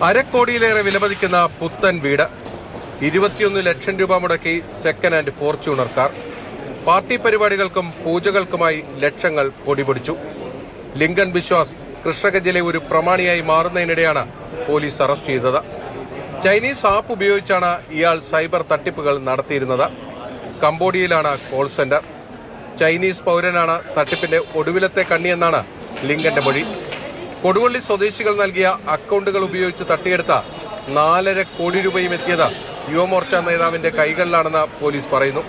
അരക്കോടിയിലേറെ വിലമതിക്കുന്ന പുത്തൻ വീട്, 21 ലക്ഷം രൂപ മുടക്കി second hand Fortuner car. Party പരിപാടികൾക്കും പൂജകൾക്കുമായി ലക്ഷങ്ങൾ പൊടിപൊടിച്ചു. ലിങ്കൺ ബിശ്വാസ് കൃഷ്ണഗഞ്ചിലെ ഒരു പ്രമാണിയായി മാറുന്നതിനിടെയാണ് പോലീസ് അറസ്റ്റ് ചെയ്തത്. ചൈനീസ് ആപ്പ് ഉപയോഗിച്ചാണ് ഇയാൾ സൈബർ തട്ടിപ്പുകൾ നടത്തിയിരുന്നത്. കംബോഡിയയിലാണ് കോൾ സെന്റർ. ചൈനീസ് പൗരനാണ് തട്ടിപ്പിന്റെ ഒടുവിലത്തെ കണ്ണിയെന്നാണ് ലിങ്കന്റെ മൊഴി. കൊടുവള്ളി സ്വദേശികൾ നൽകിയ അക്കൗണ്ടുകൾ ഉപയോഗിച്ച് തട്ടിയെടുത്ത 4.5 കോടി രൂപയും എത്തിയത് യുവമോർച്ച നേതാവിന്റെ കൈകളിലാണെന്ന് പോലീസ് പറയുന്നു.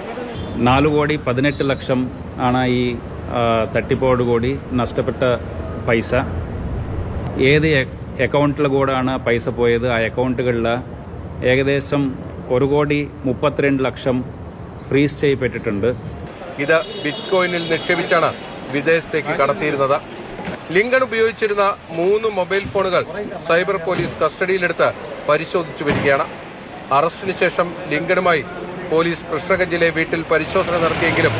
4,18,00,000 ആണ് ഈ തട്ടിപ്പോടുകൂടി നഷ്ടപ്പെട്ട പൈസ. ഏത് അക്കൗണ്ടിൽ കൂടെയാണ് പൈസ പോയത്? ആ അക്കൗണ്ടുകളിൽ ഏകദേശം 1,32,00,000 ഫ്രീസ് ചെയ്യപ്പെട്ടിട്ടുണ്ട്. ഇത് ബിറ്റ് കോയിനിൽ നിക്ഷേപിച്ചാണ് വിദേശത്തേക്ക് കടത്തിയിരുന്നത്. ലിങ്കൺ ഉപയോഗിച്ചിരുന്ന 3 മൊബൈൽ ഫോണുകൾ സൈബർ പോലീസ് കസ്റ്റഡിയിലെടുത്ത് പരിശോധിച്ചു വരികയാണ്. അറസ്റ്റിന് ശേഷം ലിങ്കണുമായി പോലീസ് കൃഷ്ണഗഞ്ചിലെ വീട്ടിൽ പരിശോധന നടത്തിയെങ്കിലും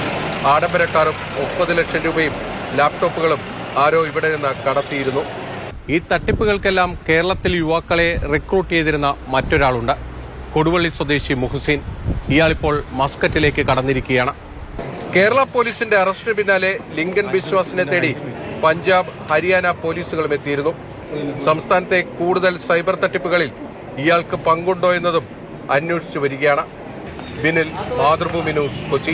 ആഡംബര കാറും 30 ലക്ഷം രൂപയും ലാപ്ടോപ്പുകളും ആരോ ഇവിടെ നിന്ന് കടത്തിയിരുന്നു. ഈ തട്ടിപ്പുകൾക്കെല്ലാം കേരളത്തിൽ യുവാക്കളെ റിക്രൂട്ട് ചെയ്തിരുന്ന മറ്റൊരാളുണ്ട്, കൊടുവള്ളി സ്വദേശി മുഹ്സിൻ. ഇയാളിപ്പോൾ മസ്കറ്റിലേക്ക് കടന്നിരിക്കുകയാണ്. കേരള പോലീസിന്റെ അറസ്റ്റിന് പിന്നാലെ ലിങ്കൺ ബിശ്വാസിനെ തേടി പഞ്ചാബ്, ഹരിയാന പോലീസുകളും എത്തിയിരുന്നു. സംസ്ഥാനത്തെ കൂടുതൽ സൈബർ തട്ടിപ്പുകളിൽ ഇയാൾക്ക് പങ്കുണ്ടോ എന്നതും അന്വേഷിച്ചു വരികയാണ്. ബിനിൽ, മാതൃഭൂമി ന്യൂസ്, കൊച്ചി.